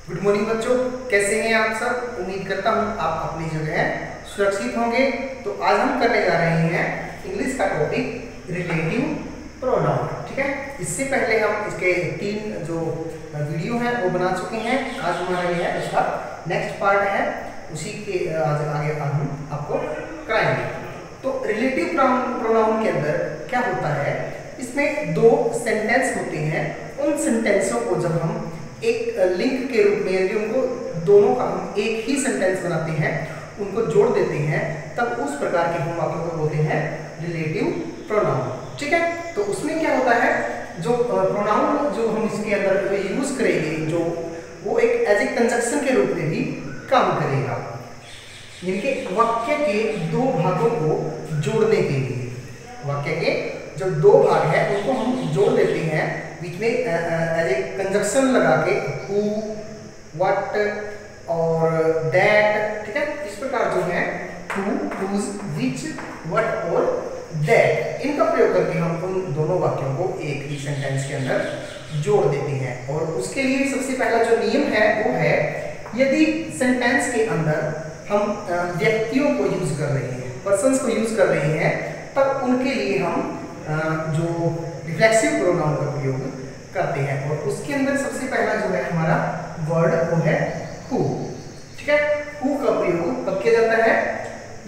Good morning बच्चों, कैसे हैं आप सब। उम्मीद करता हूँ आप अपनी जगह सुरक्षित होंगे। तो आज हम करने जा रहे हैं इंग्लिश का टॉपिक रिलेटिव प्रोनाउन। ठीक है, इससे पहले हम इसके 3 जो वीडियो हैं वो बना चुके हैं। आज हमारा ये है उसका नेक्स्ट पार्ट है, उसी के आज आगे हम आपको कराएंगे। तो रिलेटिव प्रोनाउन के अंदर क्या होता है, इसमें 2 सेंटेंस होते हैं। उन सेंटेंसों को जब हम एक लिंक के रूप में, यदि उनको दोनों का हम एक ही सेंटेंस बनाते हैं, उनको जोड़ देते हैं, तब उस प्रकार के हम वाक्यों को बोलते हैं रिलेटिव प्रोनाउन। ठीक है, तो उसमें क्या होता है, जो प्रोनाउन जो हम इसके अंदर यूज करेंगे, जो वो एक एज ए कंजक्शन के रूप में भी काम करेगा, जिनके वाक्य के 2 भागों को जोड़ने के लिए। वाक्य के जो 2 भाग हैं उनको हम जोड़ देते हैं, बीच में एज ए कंजक्शन लगा के हु, व्हाट और दैट। ठीक है, इस प्रकार जो है हु, हुज, व्हिच, व्हाट और दैट, इनका प्रयोग करके हम उन दोनों वाक्यों को एक ही सेंटेंस के अंदर जोड़ देते हैं। और उसके लिए सबसे पहला जो नियम है वो है, यदि सेंटेंस के अंदर हम व्यक्तियों को यूज कर रहे हैं, पर्सन्स को यूज कर रहे हैं, तब उनके लिए हम जो रिफ्लेक्सिव प्रोनाउन का प्रयोग करते हैं। और उसके अंदर सबसे पहला जो है हमारा वर्ड वो है हु। ठीक है, हु का प्रयोग कब किया जाता है,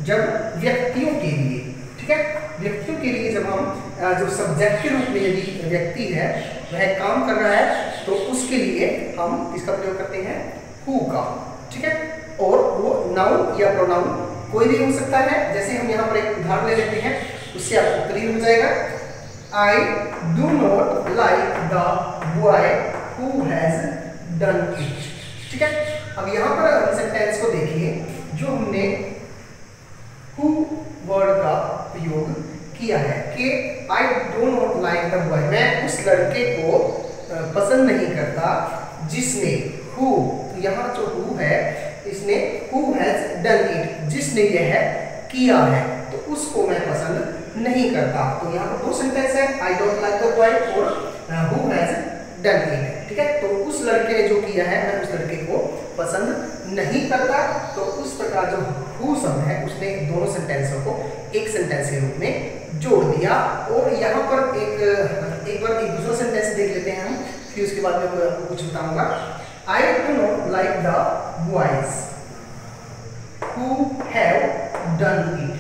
जब व्यक्तियों के लिए। ठीक है, व्यक्तियों के लिए जब हम जो सब्जेक्ट के रूप में यदि व्यक्ति है वह काम कर रहा है, तो उसके लिए हम इसका प्रयोग करते हैं हु का। ठीक है, और वो नाउन या प्रोनाउन कोई भी हो सकता है। जैसे हम यहाँ पर एक उदाहरण ले लेते हैं, उससे आपको क्लियर हो जाएगा। I do not like the boy who has done it। ठीक है, अब यहाँ पर सेंटेंस को देखिए, जो हमने who वर्ड का प्रयोग किया है कि I do not like the boy, मैं उस लड़के को पसंद नहीं करता जिसने who, तो यहाँ जो who है इसने who has done it, जिसने यह किया है, तो उसको मैं पसंद नहीं करता। तो यहाँ पर 2 सेंटेंस है, I don't like the boy और who has done it। ठीक है, तो उस लड़के ने जो किया है मैं उस लड़के को पसंद नहीं करता। तो उस प्रकार जो who शब्द है उसने दोनों सेंटेंसों को एक सेंटेंस के रूप में जोड़ दिया। और यहाँ पर एक बार एक दूसरा सेंटेंस देख लेते हैं हम, फिर उसके बाद मैं आपको कुछ बताऊंगा। I do not like the boys who have done it।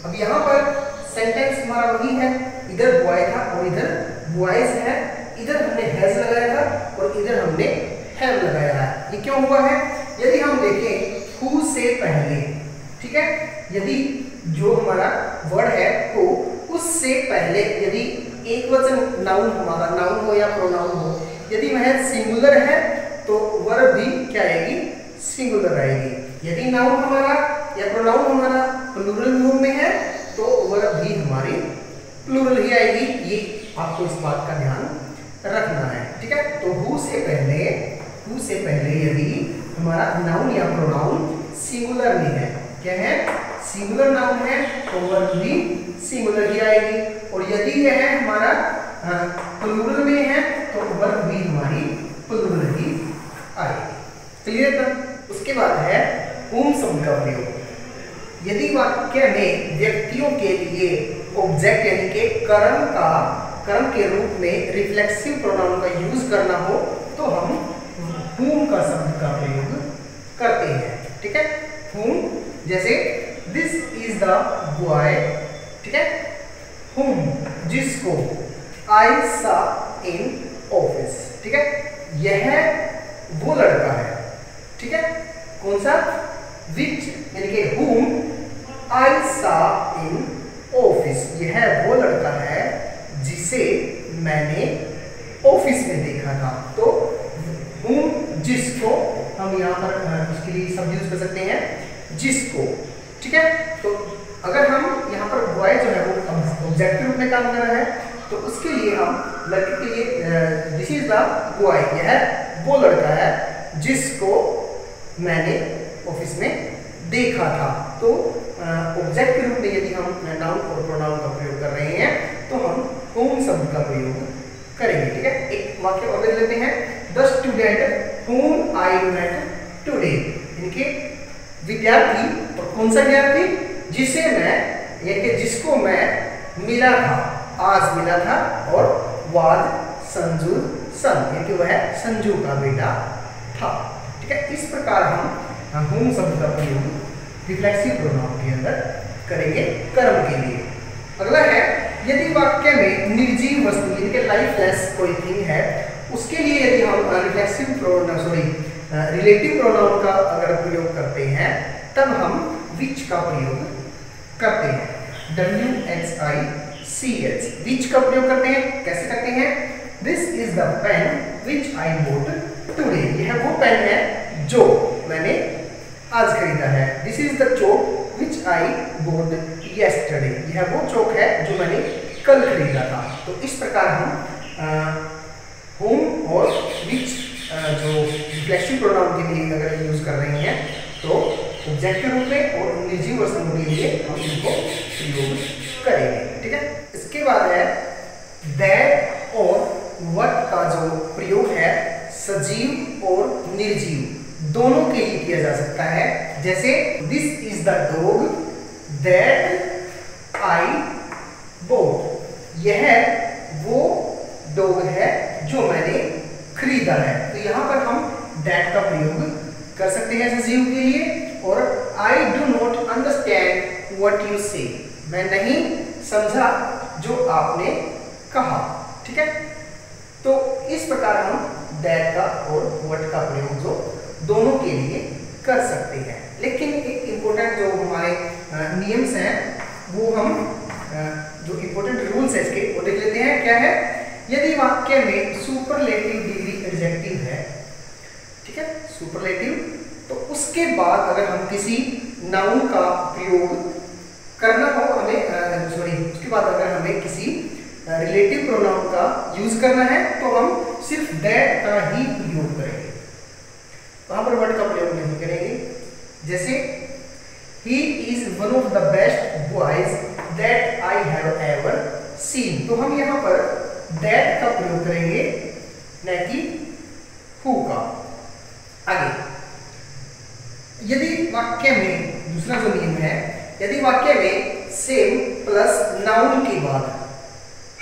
अब यहाँ पर सेंटेंस हमारा वही है, इधर बॉय था और इधर बॉयज है, इधर हमने हैज लगाया था और इधर हमने हैव लगाया है। ये क्यों हुआ है, यदि हम देखें हु से पहले, ठीक है, यदि जो हमारा वर्ड है तो उससे पहले यदि एक वचन नाउन हमारा, नाउन हो या प्रोनाउन हो, यदि वह सिंगुलर है तो वर्ब भी क्या आएगी, सिंगुलर आएगी। यदि नाउन हमारा या प्रोनाउन हमारा प्लूरल फॉर्म में है तो वर्ब भी हमारी प्लूरल ही आएगी। ये आपको इस बात का ध्यान रखना है। ठीक है, तो हु से पहले यदि हमारा नाउन या प्रोनाउन सिंगुलर में है, क्या है, सिंगुलर नाउन है, तो वर्ब भी सिंगुलर ही आएगी। और यदि यह हमारा प्लूरल में है तो वर्ब भी हमारी प्लूरल ही आएगी। क्लियर था। उसके बाद है whom शब्द का प्रयोग। यदि वाक्य में व्यक्तियों के लिए ऑब्जेक्ट यानी कि कर्म के रूप में रिफ्लेक्सिव प्रोनाउन का यूज करना हो, तो हम whom का शब्द का प्रयोग करते हैं। ठीक है, whom, जैसे दिस इज द बॉय, ठीक है, whom, जिसको I saw in office। ठीक है, यह वो लड़का है। ठीक है, कौन सा, which यानी कि whom I saw in office, यह वो लड़का है जिसे मैंने ऑफिस में देखा था। तो whom, जिसको हम यहाँ पर उसके लिए शब्द यूज कर सकते हैं, जिसको। ठीक है, तो अगर हम यहाँ पर बॉय जो है वो ऑब्जेक्ट के रूप में काम कर रहा है, तो उसके लिए हम लड़के के लिए दिस इज द बॉय, यह वो लड़का है जिसको मैंने ऑफिस में देखा था। तो ऑब्जेक्ट के रूप में यदि हम नाउन और प्रोनाउन का प्रयोग कर रहे हैं तो हम whom शब्द का प्रयोग करेंगे। ठीक है, एक वाक्य और देख लेते हैं। The student whom I met today, इनके विद्यार्थी, और कौन सा विद्यार्थी, जिसे मैं, यानी कि जिसको मैं मिला था, आज मिला था, और was संजू सन, यानी कि वह संजू का बेटा था। ठीक है, इस प्रकार हम whom शब्द का प्रयोग रिफ्लेक्सिव प्रोनाउन के अंदर करेंगे कर्म के लिए। अगला है, यदि वाक्य में निर्जीव वस्तु यानी कि लाइफलेस कोई थिंग है, उसके लिए यदि हम रिफ्लेक्सिव प्रोनाउन रिलेटिव प्रोनाउन का अगर प्रयोग करते हैं, तब हम विच का प्रयोग करते हैं। WHICH, विच का प्रयोग करते हैं। कैसे करते हैं? This is the pen which I bought today, यह वो पेन है जो मैंने आज खरीदा है। This is the chalk which I bought yesterday, यह वो चौक है जो मैंने कल खरीदा था। तो इस प्रकार हम होम और विच जो रिफ्लेक्सिव प्रोनाउन के लिए अगर यूज कर रहे हैं, तो ऑब्जेक्ट के रूप में और निर्जीव वस्तुओं के लिए हम इनको प्रयोग करेंगे। ठीक है, इसके बाद है दैट और व्हाट का जो प्रयोग है सजीव और निर्जीव दोनों के लिए किया जा सकता है। जैसे this is the dog that I bought, यह वो डॉग है जो मैंने खरीदा है। तो यहाँ पर हम दैट का प्रयोग कर सकते हैं सजीव के लिए। और I do not understand what you से, मैं नहीं समझा जो आपने कहा। ठीक है, तो इस प्रकार हम दैट का और व्हाट का प्रयोग जो दोनों के लिए कर सकते हैं। लेकिन एक इम्पोर्टेंट जो हमारे नियम्स हैं, वो हम जो इम्पोर्टेंट रूल्स है इसके वो देख लेते हैं। क्या है? यदि वाक्य में सुपरलेटिव डिग्री एडजेक्टिव है, ठीक है, सुपरलेटिव, तो उसके बाद अगर हम किसी नाउन का प्रयोग करना हो हमें, उसके बाद अगर हमें किसी रिलेटिव प्रोनाउन का यूज करना है, तो हम सिर्फ दैट का ही प्रयोग करेंगे, वहां पर वर्ड का प्रयोग नहीं करेंगे। जैसे he is one of the best boys that I have ever seen, तो हम यहाँ पर दैट का प्रयोग करेंगे, न कि हु का। आगे, यदि वाक्य में दूसरा जो नियम है, यदि वाक्य में सेम प्लस नाउन के बाद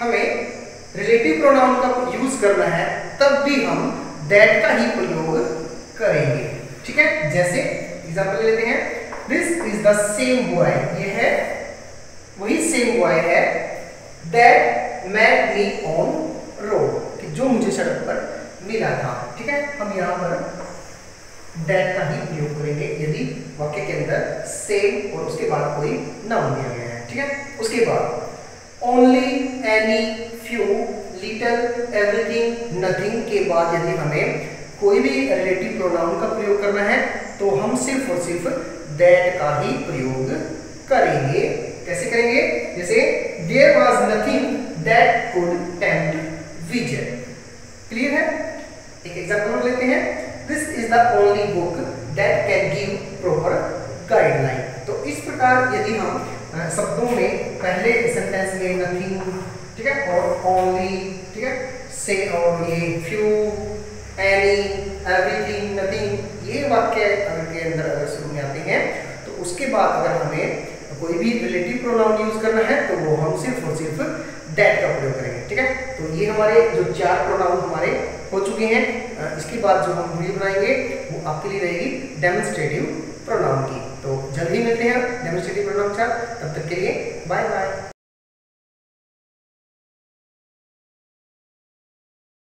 हमें रिलेटिव प्रोनाउन का यूज करना है, तब भी हम दैट का ही प्रयोग करेंगे। ठीक है, जैसे एग्जांपल लेते हैं, this is the same boy, यह है वही सेम बॉय है that met me on road, कि जो मुझे सड़क पर मिला था। ठीक है, हम यहाँ पर दैट का ही प्रयोग करेंगे यदि वाक्य के अंदर सेम और उसके बाद कोई नाउन दिया गया है। ठीक है, उसके बाद only, any, few, little, everything, nothing के बाद यदि हमें कोई भी रिलेटिव प्रोनाउन का प्रयोग करना है, तो हम सिर्फ और सिर्फ दैट का ही प्रयोग करेंगे। कैसे करेंगे? जैसे there was nothing that could tempt Vijay. Clear है? एक एग्जांपल लेते हैं, this is the only book that can give proper guideline. तो इस प्रकार यदि हम शब्दों में पहले सेंटेंस में नथिंग, ठीक है, और ओनली, ठीक है, से, और ये फ्यू, एनी, एवरीथिंग, नथिंग, ये वाक्य के अंदर अगर शुरू में आते हैं, तो उसके बाद अगर हमें कोई भी रिलेटिव प्रोनाउन यूज करना है, तो वो हम सिर्फ और सिर्फ दैट का प्रयोग करेंगे। ठीक है, तो ये हमारे जो 4 प्रोनाउन हमारे हो चुके हैं। इसके बाद जो हम वीडियो बनाएंगे वो आपके लिए रहेगी डेमोन्स्ट्रेटिव प्रोनाउन की। तो जल्दी मिलते हैं डेमोन्स्ट्रेटिव प्रोनाउन 4, तब तक के लिए बाय बाय।